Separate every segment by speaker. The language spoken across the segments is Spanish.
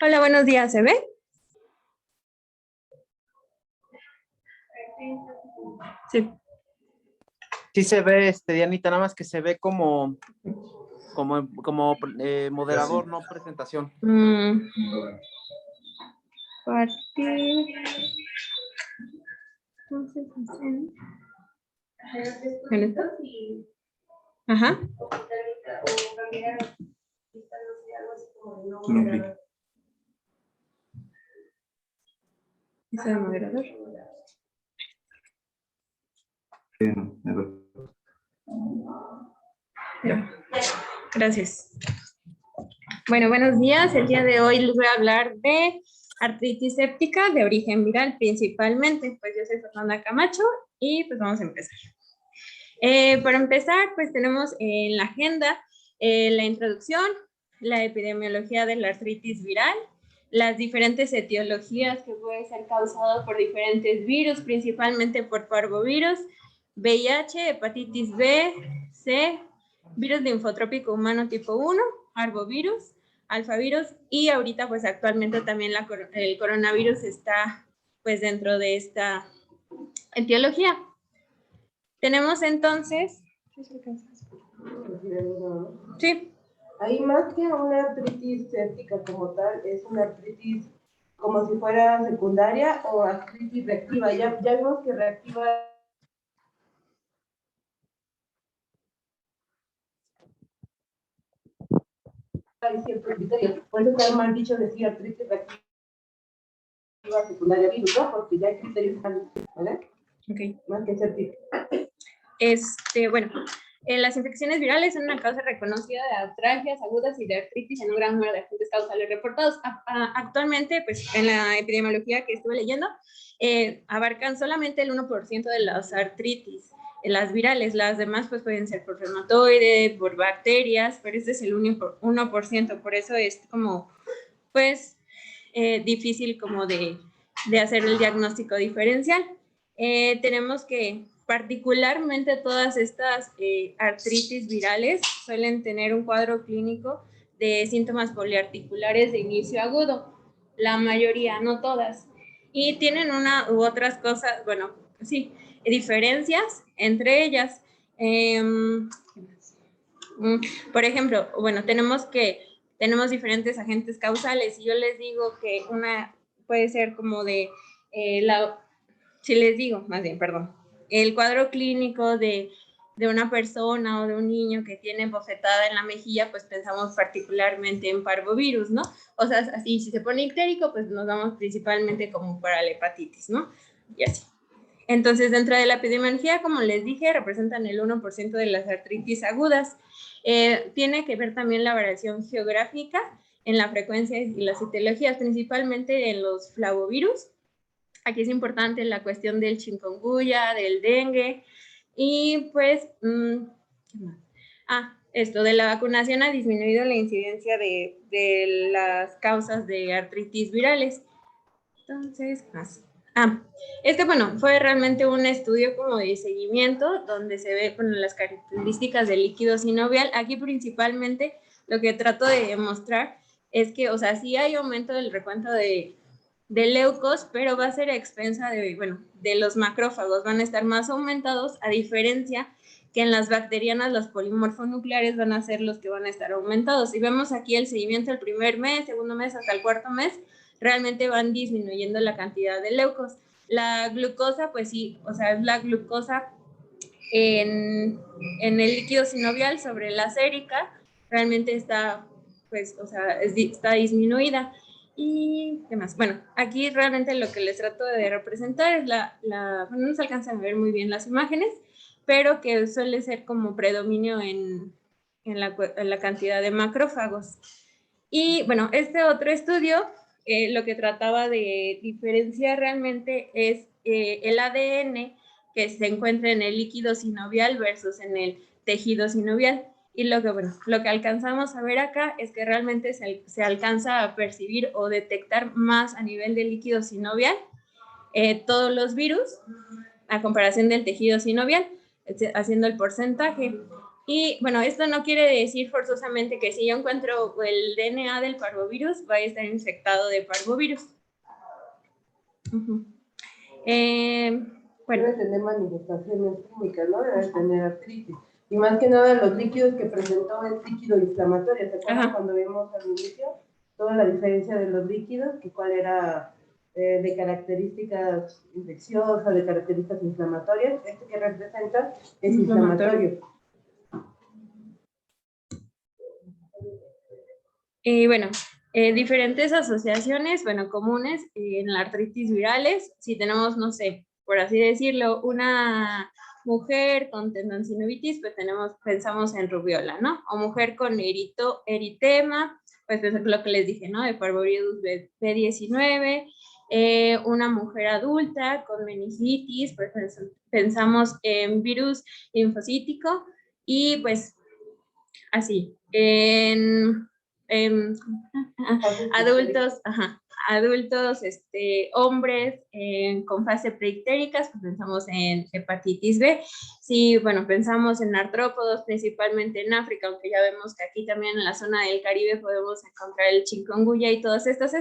Speaker 1: Hola, buenos días, ¿se ve? Sí.
Speaker 2: Sí se ve, Dianita, nada más que se ve como moderador, no presentación.
Speaker 1: Partir. Entonces, ¿en esto? Ajá. ¿Ese de moderador? Ya. Gracias. Bueno, buenos días. El día de hoy les voy a hablar de artritis séptica de origen viral principalmente. Pues yo soy Fernanda Camacho y pues vamos a empezar. Para empezar, pues tenemos en la agenda la introducción, la epidemiología de la artritis viral, las diferentes etiologías que pueden ser causadas por diferentes virus, principalmente por parvovirus, VIH, hepatitis B, C, virus linfotrópico humano tipo 1, arbovirus, alfavirus y ahorita pues actualmente también el coronavirus está pues dentro de esta etiología. Tenemos entonces... Sí.
Speaker 3: Ahí más que una artritis séptica como tal, es una artritis como si fuera secundaria o artritis reactiva. Ya vimos que reactiva hay ciertos criterios. Por eso está mal dicho decir artritis reactiva secundaria virus, ¿no? Porque ya hay criterios, ¿verdad?
Speaker 1: Ok.
Speaker 3: Más que séptica.
Speaker 1: Bueno, las infecciones virales son una causa reconocida de artralgias agudas y de artritis en un gran número de agentes causales reportados. Actualmente, pues en la epidemiología que estuve leyendo, abarcan solamente el 1% de las artritis, las virales. Las demás pues pueden ser por reumatoide, por bacterias, pero este es el 1%, por eso es como, pues, difícil como de hacer el diagnóstico diferencial. Tenemos que particularmente todas estas artritis virales suelen tener un cuadro clínico de síntomas poliarticulares de inicio agudo, la mayoría, no todas, y tienen una u otras cosas, bueno, sí, diferencias entre ellas. Por ejemplo, bueno, tenemos diferentes agentes causales y yo les digo que una puede ser como de si les digo, más bien, perdón, el cuadro clínico de una persona o de un niño que tiene bofetada en la mejilla, pues pensamos particularmente en parvovirus, ¿no? O sea, así, si se pone ictérico, pues nos vamos principalmente como para la hepatitis, ¿no? Y así. Entonces, dentro de la epidemiología, como les dije, representan el 1% de las artritis agudas. Tiene que ver también la variación geográfica en la frecuencia y las etiologías, principalmente en los flavovirus. Aquí es importante la cuestión del chikungunya, del dengue, y pues, esto de la vacunación ha disminuido la incidencia de las causas de artritis virales. Entonces, más. Bueno, fue realmente un estudio como de seguimiento donde se ve con las características del líquido sinovial. Aquí principalmente lo que trato de demostrar es que, o sea, sí hay aumento del recuento de leucos, pero va a ser a expensa de los macrófagos, van a estar más aumentados, a diferencia que en las bacterianas los polimorfonucleares van a ser los que van a estar aumentados. Y vemos aquí el seguimiento el primer mes, segundo mes, hasta el cuarto mes, realmente van disminuyendo la cantidad de leucos. La glucosa, pues sí, o sea, es la glucosa en el líquido sinovial sobre la sérica, realmente está, pues, o sea, está disminuida. ¿Y qué más? Bueno, aquí realmente lo que les trato de representar es no se alcanzan a ver muy bien las imágenes, pero que suele ser como predominio en la cantidad de macrófagos. Y bueno, este otro estudio lo que trataba de diferenciar realmente es el ADN que se encuentra en el líquido sinovial versus en el tejido sinovial. Y lo que alcanzamos a ver acá es que realmente se alcanza a percibir o detectar más a nivel del líquido sinovial todos los virus a comparación del tejido sinovial, haciendo el porcentaje. Y bueno, esto no quiere decir forzosamente que si yo encuentro el DNA del parvovirus, vaya a estar infectado de parvovirus. Bueno.
Speaker 3: Debe tener manifestaciones clínicas, ¿no? Debe tener artritis. Y más que nada los líquidos que presentó es líquido inflamatorio. ¿Se acuerdan cuando vimos al inicio toda la diferencia de los líquidos? Que cuál era de características infecciosas, de características inflamatorias. Este que representa es inflamatorio.
Speaker 1: Bueno, diferentes asociaciones, bueno, comunes en la artritis virales. Si tenemos, no sé, por así decirlo, una mujer con tendonsinovitis, pues pensamos en rubiola, ¿no? O mujer con eritema, pues lo que les dije, ¿no? De parvovirus B19. Una mujer adulta con meningitis, pues pensamos en virus linfocítico y pues así, adultos, hombres con fase preictéricas, pues pensamos en hepatitis B. Sí, bueno, pensamos en artrópodos, principalmente en África, aunque ya vemos que aquí también en la zona del Caribe podemos encontrar el chikungunya y todas estas.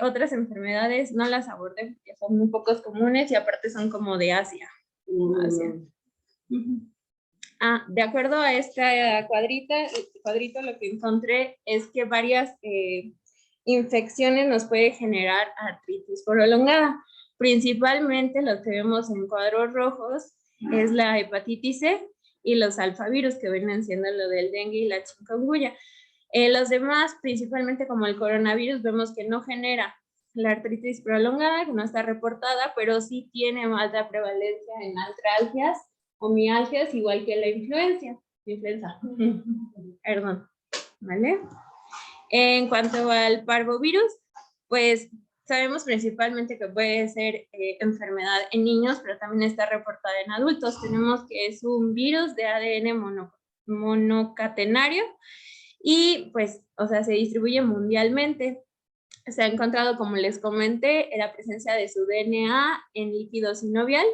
Speaker 1: Otras enfermedades no las abordé porque son muy pocos comunes y aparte son como de Asia. De acuerdo a esta cuadrito, lo que encontré es que varias infecciones nos puede generar artritis prolongada. Principalmente lo que vemos en cuadros rojos es la hepatitis C y los alfavirus, que vienen siendo lo del dengue y la chikungunya. Los demás, principalmente como el coronavirus, vemos que no genera la artritis prolongada, que no está reportada, pero sí tiene alta prevalencia en artralgias o mialgias, igual que la influenza. Perdón, ¿vale? En cuanto al parvovirus, pues sabemos principalmente que puede ser enfermedad en niños, pero también está reportada en adultos. Tenemos que es un virus de ADN monocatenario y pues, o sea, se distribuye mundialmente. Se ha encontrado, como les comenté, la presencia de su DNA en líquido sinovial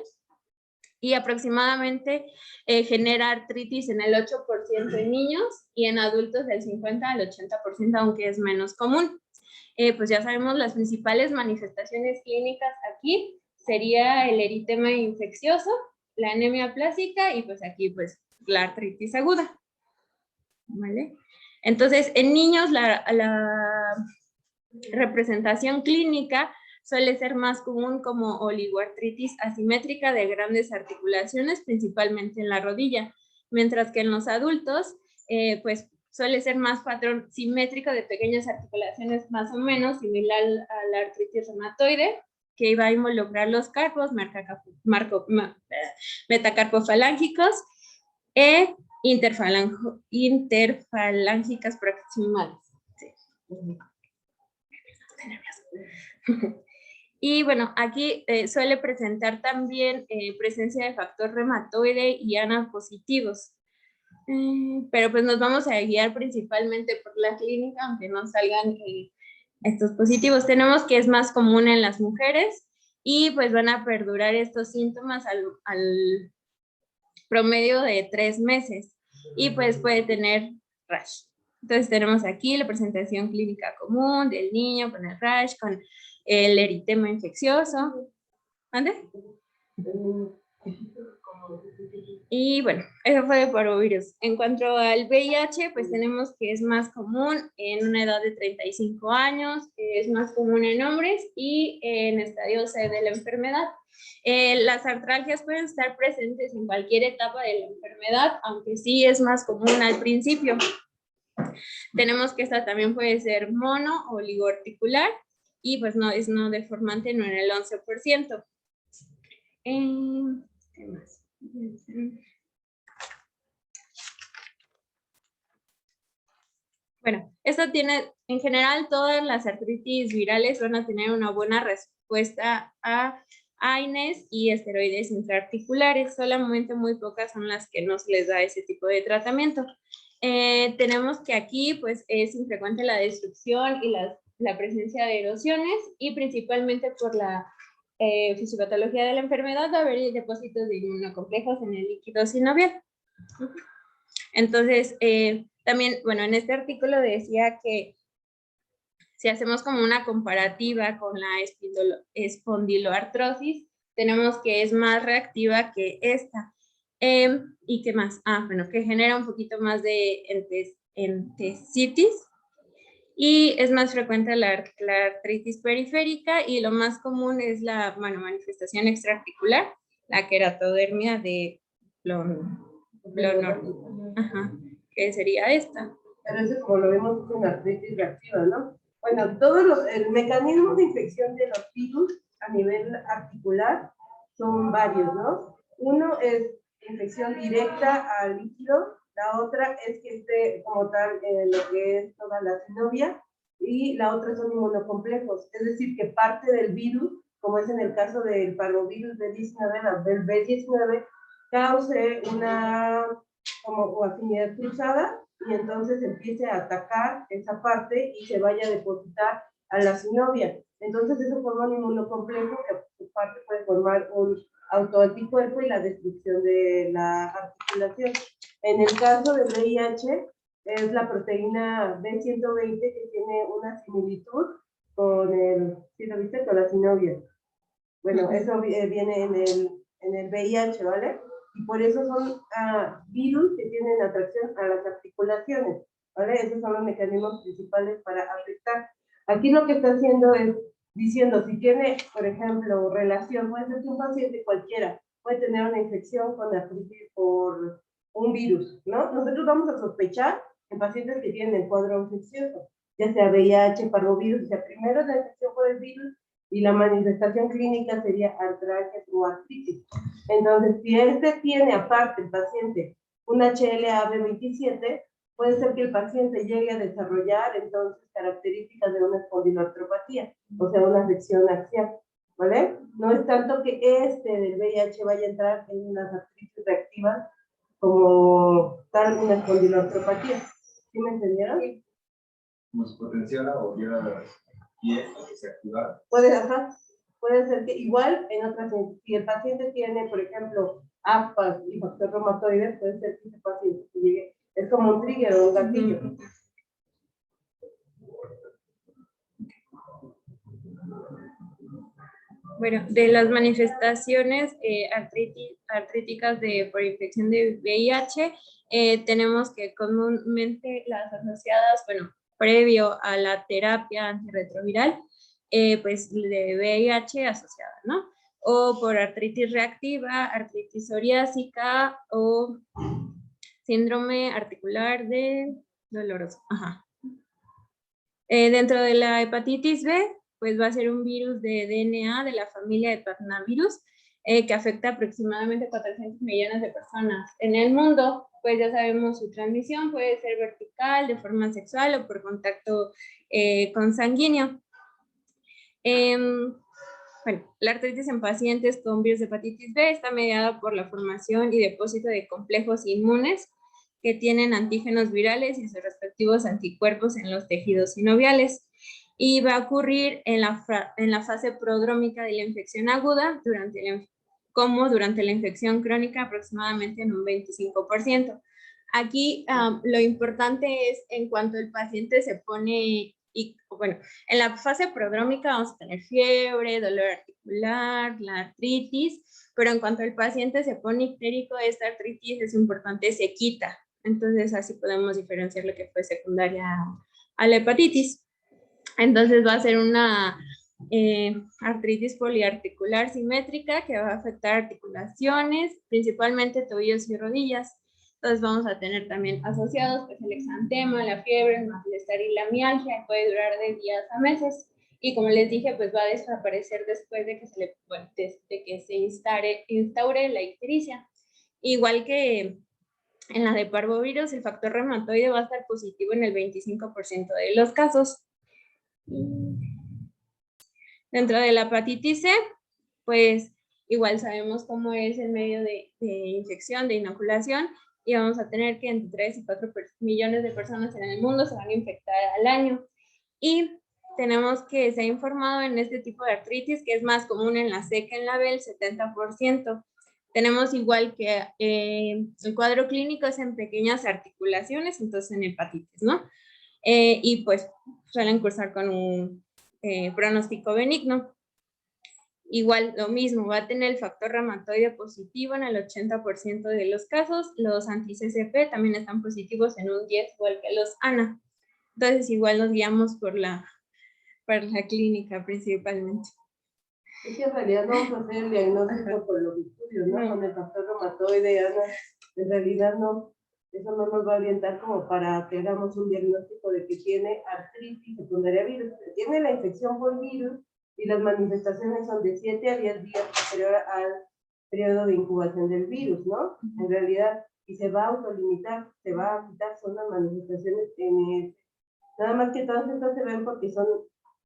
Speaker 1: y aproximadamente genera artritis en el 8% en niños y en adultos del 50 al 80%, aunque es menos común. Pues ya sabemos las principales manifestaciones clínicas aquí sería el eritema infeccioso, la anemia plástica y pues aquí pues la artritis aguda. ¿Vale? Entonces, en niños la representación clínica suele ser más común como oligoartritis asimétrica de grandes articulaciones, principalmente en la rodilla, mientras que en los adultos, pues suele ser más patrón simétrico de pequeñas articulaciones más o menos, similar a la artritis reumatoide, que iba a involucrar los carpos metacarpofalángicos e interfalángicas proximales. Sí. Y bueno, aquí suele presentar también presencia de factor reumatoide y ANA positivos. Pero pues nos vamos a guiar principalmente por la clínica, aunque no salgan estos positivos. Tenemos que es más común en las mujeres y pues van a perdurar estos síntomas al promedio de 3 meses y pues puede tener rash. Entonces tenemos aquí la presentación clínica común del niño con el rash, con el eritema infeccioso. ¿Dónde? Y bueno, eso fue de parvovirus. En cuanto al VIH, pues tenemos que es más común en una edad de 35 años, es más común en hombres y en estadio C de la enfermedad. Las artralgias pueden estar presentes en cualquier etapa de la enfermedad, aunque sí es más común al principio. Tenemos que esta también puede ser mono o oligoarticular y pues no es no deformante, no en el 11%. ¿Qué más? Bueno, esto tiene, en general, todas las artritis virales van a tener una buena respuesta a AINES y esteroides intraarticulares. Solamente muy pocas son las que no se les da ese tipo de tratamiento. Tenemos que aquí, pues, es infrecuente la destrucción y la presencia de erosiones y principalmente por la fisiopatología de la enfermedad va a haber depósitos de inmunocomplejos en el líquido sinovial. Entonces, también, bueno, en este artículo decía que si hacemos como una comparativa con la espondiloartrosis, tenemos que es más reactiva que esta. ¿Y qué más? Bueno, que genera un poquito más de entesitis y es más frecuente la artritis periférica y lo más común es la manifestación extraarticular, la queratodermia de Blonor. Ajá, que sería esta.
Speaker 3: Pero eso como lo vemos con artritis reactiva, ¿no? Bueno, el mecanismo de infección de los virus a nivel articular son varios, ¿no? Uno es infección directa al líquido, la otra es que esté como tal lo que es toda la sinovia, y la otra son inmunocomplejos, es decir, que parte del virus, como es en el caso del parvovirus B19, del B19, cause una como afinidad cruzada y entonces empiece a atacar esa parte y se vaya a depositar a la sinovia. Entonces eso forma un inmunocomplejo que por parte puede formar un autoanticuerpo y la destrucción de la articulación. En el caso del VIH es la proteína B120 que tiene una similitud con ¿sí lo viste? Con la sinovia. Bueno, eso viene en el VIH, ¿vale? Y por eso son virus que tienen atracción a las articulaciones, ¿vale? Esos son los mecanismos principales para afectar. Aquí lo que está haciendo es diciendo, si tiene, por ejemplo, relación, puede ser que un paciente cualquiera puede tener una infección con artritis por un virus, ¿no? Nosotros vamos a sospechar en pacientes que tienen el cuadro infeccioso, ya sea VIH, parvovirus, o sea, primero la infección por el virus y la manifestación clínica sería artralgia o artritis. Entonces, si tiene aparte el paciente un HLA-B27, puede ser que el paciente llegue a desarrollar entonces características de una espondiloartropatía, o sea, una afección axial, ¿vale? No es tanto que del VIH vaya a entrar en unas artritis reactivas como tal una espondiloartropatía. ¿Sí me entendieron? Sí.
Speaker 4: Como se potenciara o diera pie a que se activara.
Speaker 3: Puede ser que igual en otras, si el paciente tiene, por ejemplo, aspas y factor reumatoide, puede ser que ese paciente llegue, es como un trigger o un gatillo.
Speaker 1: Bueno, de las manifestaciones artríticas por infección de VIH, tenemos que comúnmente las asociadas, bueno, previo a la terapia antirretroviral, pues de VIH asociada, ¿no? O por artritis reactiva, artritis psoriásica o síndrome articular de doloroso. Ajá. Dentro de la hepatitis B, pues va a ser un virus de DNA de la familia de Hepatnavirus, que afecta aproximadamente 400 millones de personas en el mundo. Pues ya sabemos su transmisión, puede ser vertical, de forma sexual o por contacto consanguíneo. Bueno, la artritis en pacientes con virus de hepatitis B está mediada por la formación y depósito de complejos inmunes que tienen antígenos virales y sus respectivos anticuerpos en los tejidos sinoviales. Y va a ocurrir en la fase prodrómica de la infección aguda, como durante la infección crónica aproximadamente en un 25%. Aquí lo importante es en cuanto el paciente se pone, en la fase prodrómica vamos a tener fiebre, dolor articular, la artritis, pero en cuanto el paciente se pone ictérico, esta artritis es importante, se quita. Entonces así podemos diferenciar lo que fue secundaria a la hepatitis. Entonces va a ser una artritis poliarticular simétrica que va a afectar articulaciones, principalmente tobillos y rodillas. Entonces vamos a tener también asociados pues, el exantema, la fiebre, el malestar y la mialgia, que puede durar de días a meses. Y como les dije, pues va a desaparecer después de que se instaure la ictericia. Igual que en la de parvovirus, el factor reumatoide va a estar positivo en el 25% de los casos. Dentro de la hepatitis C, pues igual sabemos cómo es el medio de infección, de inoculación, y vamos a tener que entre 3 y 4 millones de personas en el mundo se van a infectar al año. Y tenemos que se ha informado en este tipo de artritis, que es más común en la C que en la B, el 70%. Tenemos igual que el cuadro clínico es en pequeñas articulaciones, entonces en hepatitis, ¿no? Y pues suelen cursar con un pronóstico benigno. Igual lo mismo, va a tener el factor reumatoide positivo en el 80% de los casos. Los anti-CCP también están positivos en un 10, igual que los ANA. Entonces igual nos guiamos por la clínica principalmente.
Speaker 3: Es que en realidad no vamos a hacer el diagnóstico por los estudios, ¿no? Con el factor reumatoide, Ana, en realidad no, eso no nos va a orientar como para que hagamos un diagnóstico de que tiene artritis secundaria a virus. Tiene la infección por virus y las manifestaciones son de 7 a 10 días posterior al periodo de incubación del virus, ¿no? En realidad, y se va a autolimitar, se va a quitar, son las manifestaciones nada más que todas estas se ven porque son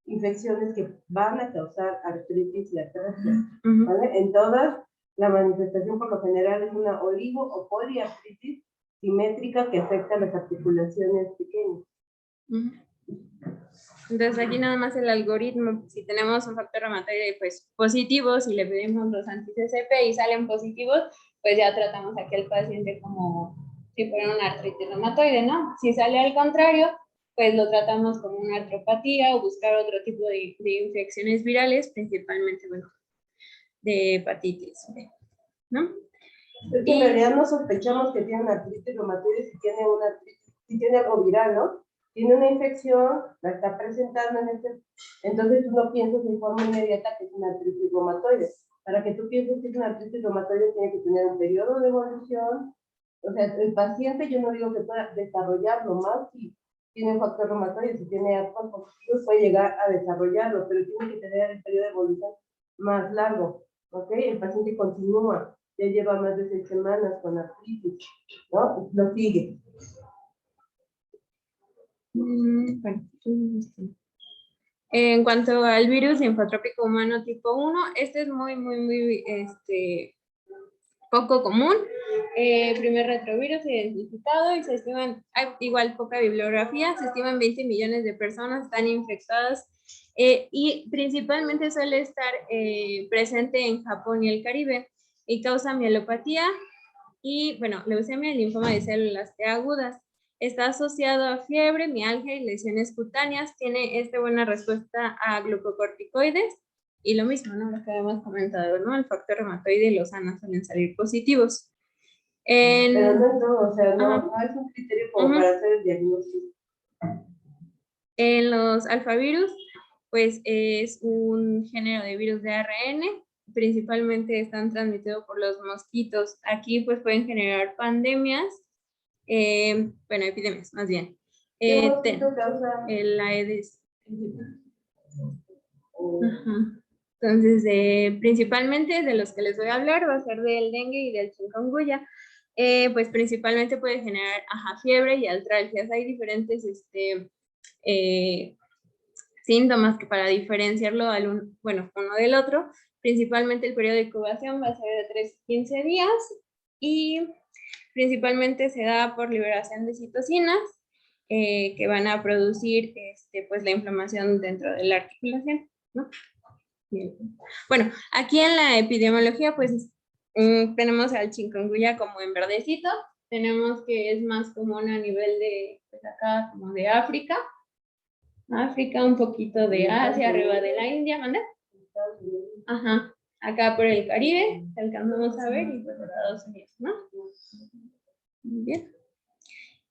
Speaker 3: infecciones que van a causar artritis y atrofia, ¿vale? En todas, la manifestación por lo general es una oligo o poliartritis simétrica que afecta a las articulaciones pequeñas.
Speaker 1: Entonces aquí nada más el algoritmo, si tenemos un factor reumatoide pues positivo, si le pedimos los anti-CCP y salen positivos, pues ya tratamos aquí al paciente como si fuera una artritis reumatoide, ¿no? Si sale al contrario, pues lo tratamos como una artropatía o buscar otro tipo de infecciones virales, principalmente, bueno, de hepatitis B, ¿no?
Speaker 3: Es que en realidad no sospechamos que tiene una artritis reumatoide si tiene algo viral, ¿no? Tiene una infección, la está presentando entonces tú no piensas de forma inmediata que es una artritis reumatoide. Para que tú pienses que es una artritis reumatoide tiene que tener un periodo de evolución. O sea, el paciente yo no digo que pueda desarrollarlo más si tiene un factor reumatoide, si tiene aspas positivos puede llegar a desarrollarlo, pero tiene que tener el periodo de evolución más largo, ¿ok? El paciente continúa, ya lleva más de 6 semanas con artritis, ¿no? Lo sigue.
Speaker 1: Bueno, en cuanto al virus linfotrópico humano tipo 1, este es muy poco común. Primer retrovirus identificado y se estiman, hay igual poca bibliografía, se estiman 20 millones de personas están infectadas y principalmente suele estar presente en Japón y el Caribe y causa mielopatía y, bueno, leucemia y linfoma de células T agudas. Está asociado a fiebre, mialgia y lesiones cutáneas. Tiene buena respuesta a glucocorticoides y lo mismo, ¿no? Lo que habíamos comentado, ¿no? El factor reumatoide y los ANA suelen salir positivos.
Speaker 3: Pero no es todo, o sea, no es un criterio como para hacer el diagnóstico.
Speaker 1: En los alfavirus, pues es un género de virus de ARN, principalmente están transmitidos por los mosquitos. Aquí pues pueden generar pandemias, bueno, epidemias más bien.
Speaker 3: ¿Qué mosquito causa?
Speaker 1: El Aedes. Entonces, principalmente de los que les voy a hablar va a ser del dengue y del chikungunya. Pues principalmente puede generar fiebre y artralgias. Hay diferentes síntomas que para diferenciarlo uno del otro, principalmente el periodo de incubación va a ser de 3 a 15 días y principalmente se da por liberación de citocinas que van a producir pues la inflamación dentro de la articulación, ¿no? Bien. Bueno, aquí en la epidemiología pues tenemos al chikungunya como en verdecito, tenemos que es más común a nivel de, pues acá como de África, un poquito de Asia, arriba de la India, ¿manda? Ajá, acá por el Caribe, alcanzamos a ver, y pues Estados Unidos, ¿no? Muy bien.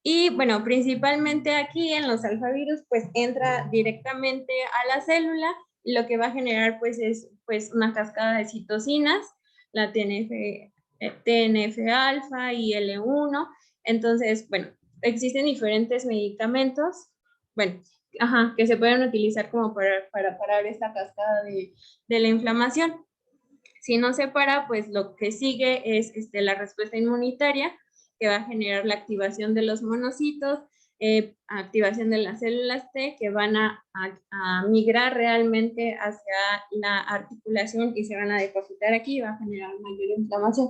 Speaker 1: Y bueno, principalmente aquí en los alfavirus, pues entra directamente a la célula, y lo que va a generar pues es pues una cascada de citocinas, la TNF-alfa y L1. Entonces, bueno, existen diferentes medicamentos, bueno, que se pueden utilizar como para parar esta cascada de la inflamación. Si no se para, pues lo que sigue es la respuesta inmunitaria, que va a generar la activación de los monocitos, activación de las células T, que van a migrar realmente hacia la articulación y se van a depositar aquí y va a generar mayor inflamación.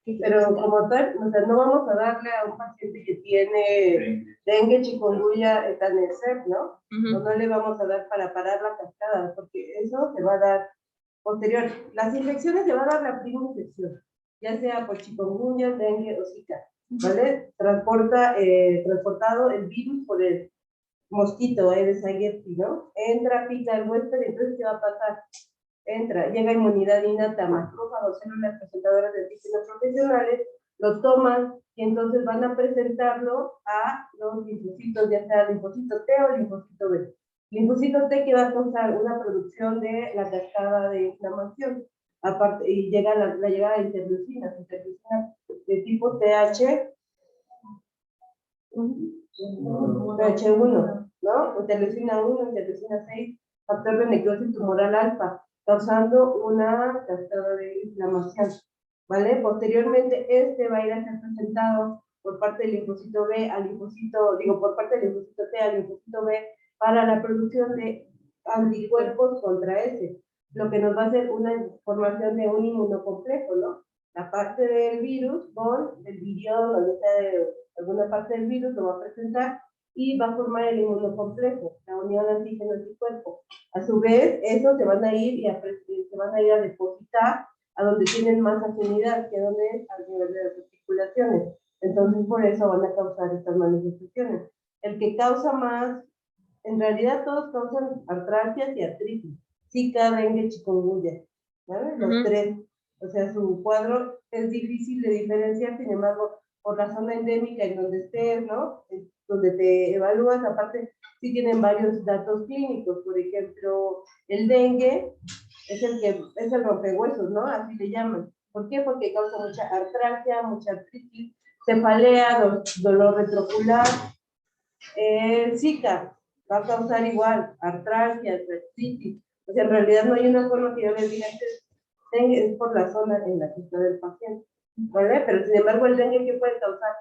Speaker 3: Pero como tal, o sea, no vamos a darle a un paciente que tiene dengue, chikungunya, etanercept, ¿no? O no le vamos a dar para parar la cascada, porque eso se va a dar posterior. Las infecciones se va a dar la primera infección. ya sea por chikungunya, dengue o zika, ¿vale? Transportado el virus por el mosquito, Aedes aegypti, ¿no? Entra, pica el huésped, entonces, ¿qué va a pasar? Entra, llega inmunidad innata, macrófagos, células presentadoras de antígenos profesionales, lo toman y entonces van a presentarlo a los linfocitos, ya sea linfocito T o linfocito B. Linfocito T que va a causar una producción de la cascada de inflamación, aparte, y llega la llegada de interleucinas de tipo TH, TH1, ¿no? Interleucina 1, interleucina 6, factor de necrosis tumoral alfa, causando una cascada de inflamación, ¿vale? Posteriormente, este va a ir a ser presentado por parte del linfocito B al linfocito, por parte del linfocito T al linfocito B para la producción de anticuerpos contra ese, lo que nos va a hacer una formación de un inmunocomplejo, ¿no? La parte del virus con el virión, o sea, de alguna parte del virus lo va a presentar y va a formar el inmunocomplejo, la unión antígeno-anticuerpo. A su vez, esos se van a ir a depositar a donde tienen más afinidad, que donde es al nivel de las articulaciones. Entonces, por eso van a causar estas manifestaciones. El que causa más, en realidad todos causan artralgias y artritis, zika, dengue, chikungunya, ¿vale? Los tres. O sea, su cuadro es difícil de diferenciar, sin embargo, por la zona endémica en donde estés, ¿no? Donde te evalúas, aparte, sí tienen varios datos clínicos. Por ejemplo, el dengue es el rompehuesos, ¿no? Así le llaman. ¿Por qué? Porque causa mucha artralgia, mucha artritis, cefalea, dolor retrocular. Zika va a causar igual artralgia, artritis. O sea, en realidad no hay una forma que yo les diga dengue es por la zona en la que está el paciente, ¿vale? Pero sin embargo, el dengue, ¿qué puede causar?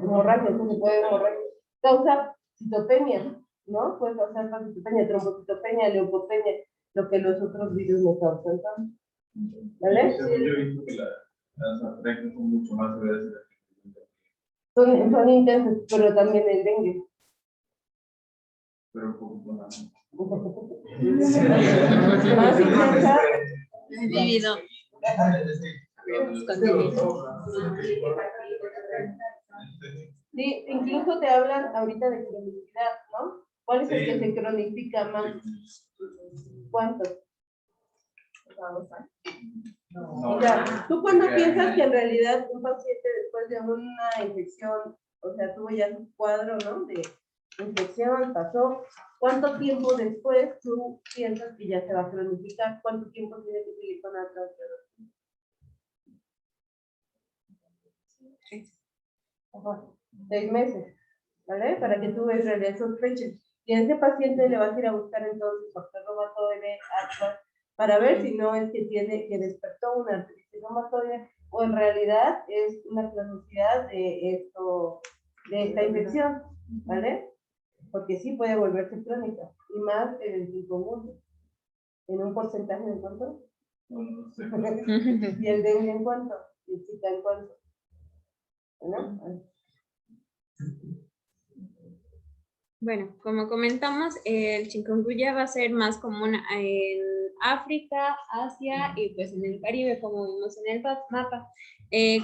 Speaker 3: Hemorragia, eso se puede hemorragia. Causa citopenia, ¿no? Puede causar citopenia, trombocitopenia, leucopenia, lo que los otros virus no causan, ¿vale?
Speaker 4: Yo he visto que las artritis son mucho más severas.
Speaker 3: Son intensas, pero también el dengue.
Speaker 4: Pero un poco más.
Speaker 3: Más intensa.
Speaker 1: Vivido.
Speaker 3: Sí, incluso te hablan ahorita de cronicidad, ¿no? ¿Cuál es el que se cronifica más? ¿Cuántos? Mira, ¿tú cuándo piensas que en realidad un paciente después de una infección, o sea, tuvo ya un cuadro, ¿no? De infección, pasó, ¿cuánto tiempo después tú piensas que ya se va a cronificar? ¿Cuánto tiempo tiene que seguir con la transferencia? 6 meses, ¿vale? Para que tú en realidad sospeches. Y a ese paciente le vas a ir a buscar entonces factor reumatoide, alfa, para ver si no es que despertó una artritis reumatoide o en realidad es una cronicidad de esta infección, ¿vale? Porque sí puede volverse crónica, y más en el chikungunya. ¿En un porcentaje de cuánto?
Speaker 4: No sé.
Speaker 3: ¿Y el dengue en cuánto? ¿Y el zika en cuánto? ¿No?
Speaker 1: Bueno, como comentamos, el chikungunya va a ser más común en África, Asia y pues en el Caribe, como vimos en el mapa.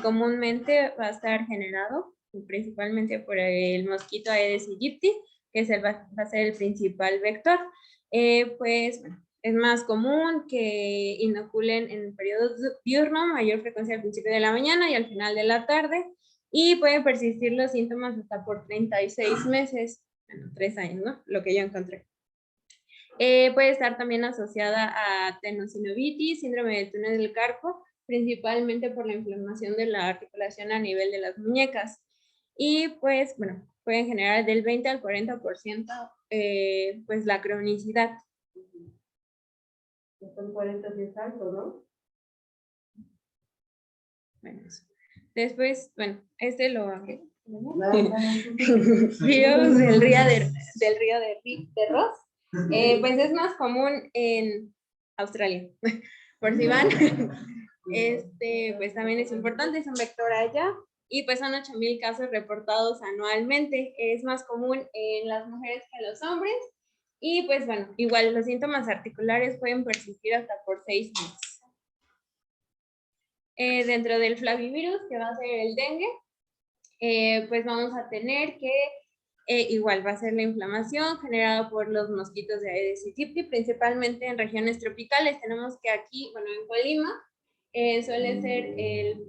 Speaker 1: Comúnmente va a estar generado principalmente por el mosquito Aedes aegypti, que va a ser el principal vector. Pues bueno, es más común que inoculen en periodos diurno, mayor frecuencia al principio de la mañana y al final de la tarde, y pueden persistir los síntomas hasta por 36 meses. Bueno, 3 años, ¿no? Lo que yo encontré. Puede estar también asociada a tenosinovitis, síndrome del túnel del carpo, principalmente por la inflamación de la articulación a nivel de las muñecas. Y pues, bueno, pueden generar del 20 al 40% pues la cronicidad.
Speaker 3: Son 40 días alto, ¿no?
Speaker 1: Bueno, después, bueno, lo
Speaker 3: Ríos
Speaker 1: del río de Ross, pues es más común en Australia. Por si van, pues también es importante, es un vector allá, y pues son 8,000 casos reportados anualmente. Es más común en las mujeres que en los hombres, y pues bueno, igual los síntomas articulares pueden persistir hasta por 6 meses. Dentro del flavivirus, que va a ser el dengue, pues vamos a tener que igual va a ser la inflamación generada por los mosquitos de Aedes aegypti, principalmente en regiones tropicales. Tenemos que aquí, bueno, en Colima, suele ser el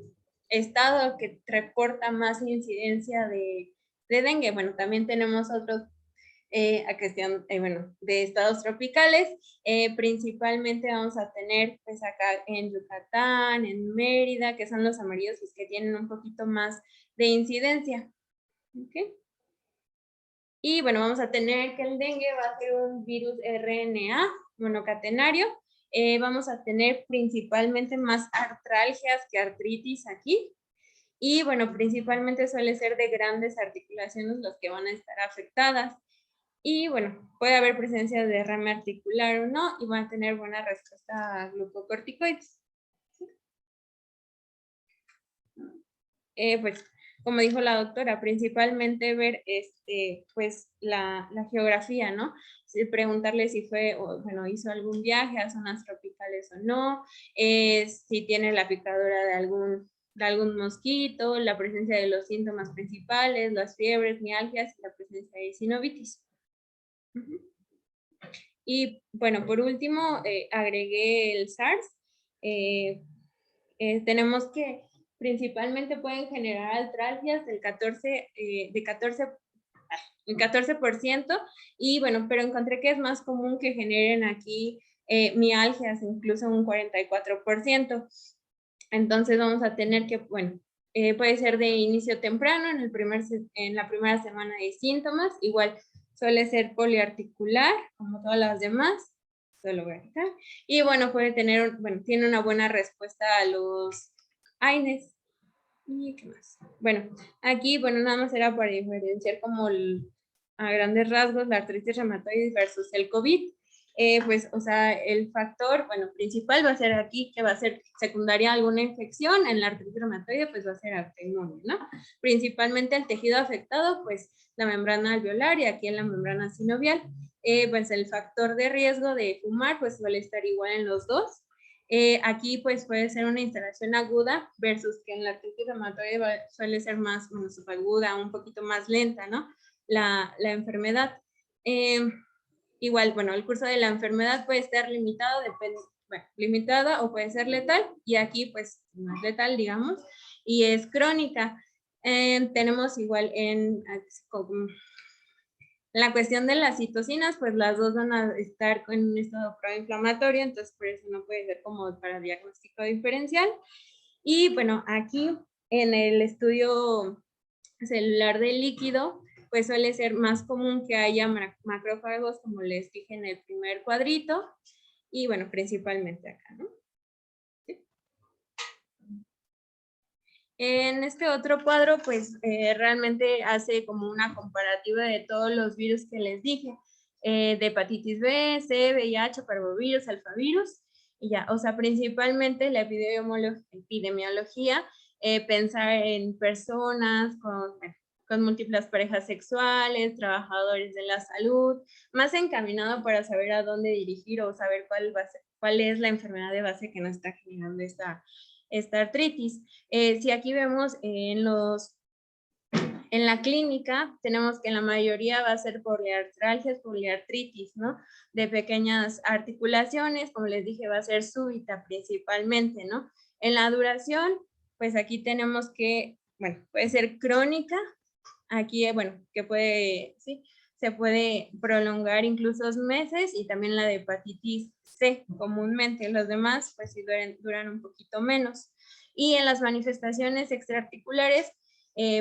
Speaker 1: estado que reporta más incidencia de dengue. Bueno, también tenemos otros a cuestión, bueno, de estados tropicales. Principalmente vamos a tener, pues acá en Yucatán, en Mérida, que son los amarillos, los que tienen un poquito más de incidencia. ¿Okay? Y bueno, vamos a tener que el dengue va a ser un virus RNA monocatenario. Vamos a tener principalmente más artralgias que artritis aquí. Y bueno, principalmente suele ser de grandes articulaciones los que van a estar afectadas. Y bueno, puede haber presencia de derrame articular o no, y van a tener buena respuesta a glucocorticoides. Pues, como dijo la doctora, principalmente ver pues la geografía, ¿no? Preguntarle si fue, bueno, hizo algún viaje a zonas tropicales o no, si tiene la picadura de algún mosquito, la presencia de los síntomas principales, las fiebres, mialgias y la presencia de sinovitis. Y bueno, por último, agregué el SARS. Tenemos que principalmente pueden generar artralgias del 14%, y bueno, pero encontré que es más común que generen aquí mialgias, incluso un 44%. Entonces vamos a tener que, bueno, puede ser de inicio temprano, en la primera semana de síntomas, igual suele ser poliarticular, como todas las demás, solo voy a quitar, y bueno, tiene una buena respuesta a los AINES. ¿Y qué más? Bueno, aquí, bueno, nada más era para diferenciar como a grandes rasgos la artritis reumatoide versus el COVID. Pues, o sea, el factor, bueno, principal va a ser aquí, que va a ser secundaria alguna infección. En la artritis reumatoide, pues va a ser autoinmune, ¿no? Principalmente el tejido afectado, pues la membrana alveolar, y aquí en la membrana sinovial. Pues el factor de riesgo de fumar, pues suele estar igual en los dos. Aquí pues puede ser una instalación aguda versus que en la artritis reumatoide suele ser más subaguda, un poquito más lenta, ¿no? La enfermedad. Igual, bueno, el curso de la enfermedad puede estar limitado, limitada o puede ser letal, y aquí pues no es letal, digamos, y es crónica. Tenemos igual en la cuestión de las citocinas, pues las dos van a estar en un estado proinflamatorio, entonces por eso no puede ser como para diagnóstico diferencial. Y bueno, aquí en el estudio celular del líquido, pues suele ser más común que haya macrófagos, como les dije en el primer cuadrito, y bueno, principalmente acá, ¿no? ¿Sí? En este otro cuadro, pues realmente hace como una comparativa de todos los virus que les dije, de hepatitis B, C, VIH, parvovirus, alfavirus, y ya, o sea, principalmente la epidemiología, pensar en personas con múltiples parejas sexuales, trabajadores de la salud, más encaminado para saber a dónde dirigir o saber cuál es la enfermedad de base que nos está generando esta artritis. Si aquí vemos en la clínica, tenemos que la mayoría va a ser poliartralgias, poliartritis, ¿no? De pequeñas articulaciones, como les dije, va a ser súbita principalmente, ¿no? En la duración, pues aquí tenemos que, bueno, puede ser crónica, aquí, bueno, que puede, sí, se puede prolongar incluso meses, y también la de hepatitis C comúnmente. Los demás, pues sí duran un poquito menos. Y en las manifestaciones extraarticulares,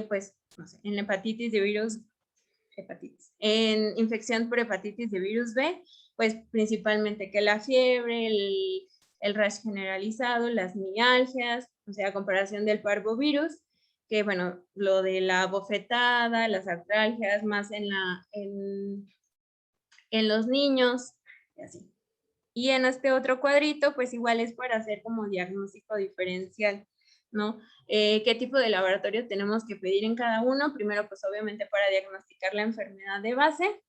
Speaker 1: pues, no sé, en hepatitis de virus, en infección por hepatitis de virus B, pues principalmente que la fiebre, el rash generalizado, las mialgias, o sea, a comparación del parvovirus, que bueno, lo de la bofetada, las artralgias, más en los niños, y así. Y en este otro cuadrito, pues igual es para hacer como diagnóstico diferencial, ¿no? ¿Qué tipo de laboratorio tenemos que pedir en cada uno? Primero, pues obviamente para diagnosticar la enfermedad de base.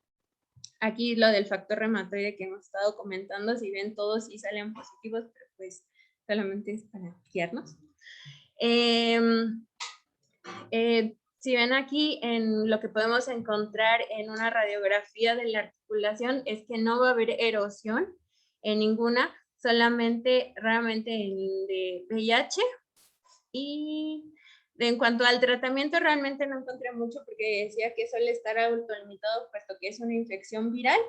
Speaker 1: Aquí lo del factor reumatoide que hemos estado comentando, si ven todos sí salen positivos, pero pues solamente es para guiarnos. Si ven aquí, en lo que podemos encontrar en una radiografía de la articulación es que no va a haber erosión en ninguna, solamente raramente en de VIH. Y en cuanto al tratamiento, realmente no encontré mucho porque decía que suele estar autolimitado, puesto que es una infección viral.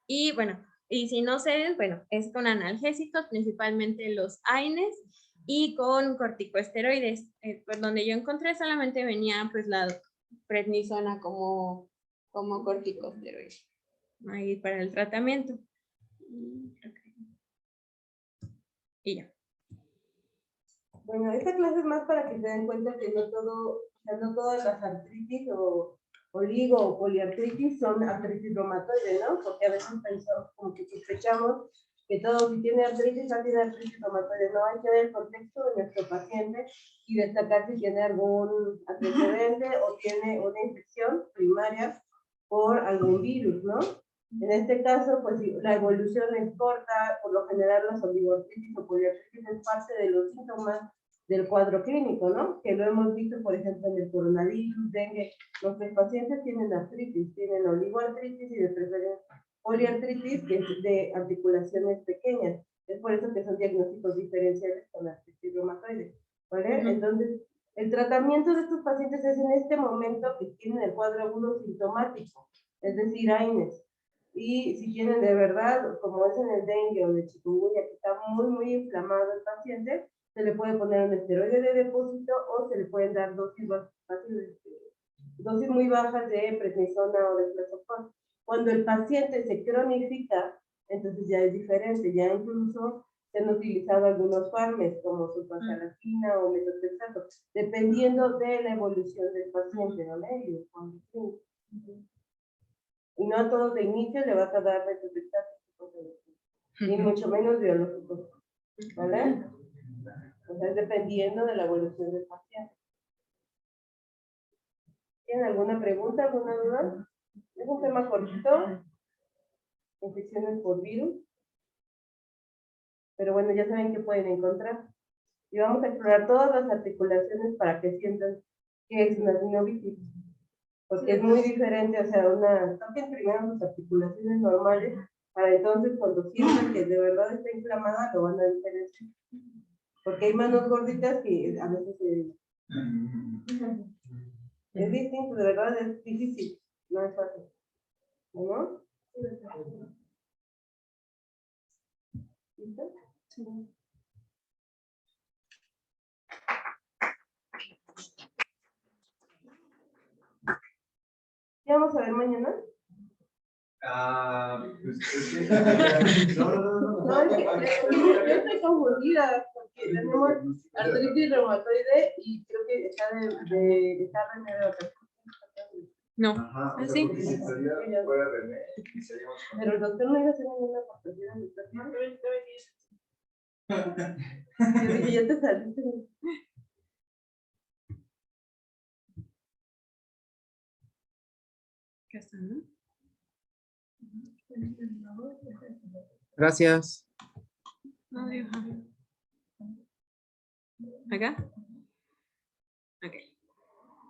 Speaker 1: Y bueno, y si no sé, bueno, es con analgésicos, principalmente los AINES, y con corticosteroides. Pues donde yo encontré solamente venía pues la prednisona como corticosteroide ahí para el tratamiento. Y ya.
Speaker 3: Bueno, esta clase es más para que se den cuenta que no todas las artritis o oligo o poliartritis son artritis reumatoide, ¿no? Porque a veces pensamos, como que sospechamos que todo si tiene artritis va a tener artritis reumatoide. No, hay que ver el contexto de nuestro paciente y destacar si tiene algún antecedente o tiene una infección primaria por algún virus, ¿no? En este caso, pues la evolución es corta, por lo general las oligoartritis o poliartritis es parte de los síntomas del cuadro clínico, ¿no? Que lo hemos visto, por ejemplo, en el coronavirus, dengue. Nuestros pacientes tienen artritis, tienen oligoartritis y de preferencia poliartritis, que es de articulaciones pequeñas. Es por eso que son diagnósticos diferenciales con artritis reumatoide, ¿vale? Entonces, el tratamiento de estos pacientes es en este momento que tienen el cuadro agudo sintomático, es decir, AINES. Y si tienen de verdad, como es en el dengue o de chikungunya, que está muy inflamado el paciente, se le puede poner un esteroide de depósito o se le pueden dar dosis muy bajas de prednisona o de clozapam. Cuando el paciente se cronifica, entonces ya es diferente, ya incluso se han utilizado algunos fármacos como sulfasalazina o metotrexato, dependiendo de la evolución del paciente, ¿no? Y no a todos de inicio le vas a dar metotrexato, ni mucho menos biológicos, ¿vale? O sea, es dependiendo de la evolución del paciente. ¿Tienen alguna pregunta, alguna duda? Es un tema cortito, infecciones por virus, pero bueno, ya saben que pueden encontrar. Y vamos a explorar todas las articulaciones para que sientan que es una sinovitis. Porque es muy diferente, o sea, toquen primero sus articulaciones normales, para entonces cuando sientan que de verdad está inflamada, lo van a diferenciar. Porque hay manos gorditas que a veces es distinto, de verdad es difícil, no es fácil. ¿No? ¿Listo? Sí. ¿Qué vamos a ver mañana?
Speaker 4: Pues es que...
Speaker 3: No, es que yo estoy confundida porque tenemos artritis reumatoide y creo que está René de vacaciones.
Speaker 1: No,
Speaker 4: Ajá,
Speaker 1: así.
Speaker 4: porque si estaría fuera René, seríamos...
Speaker 3: Pero el doctor no iba a hacer ninguna aportación de yo dije, ya te saliste.
Speaker 1: ¿Qué está, no?
Speaker 2: Gracias.
Speaker 1: No, ¿acá?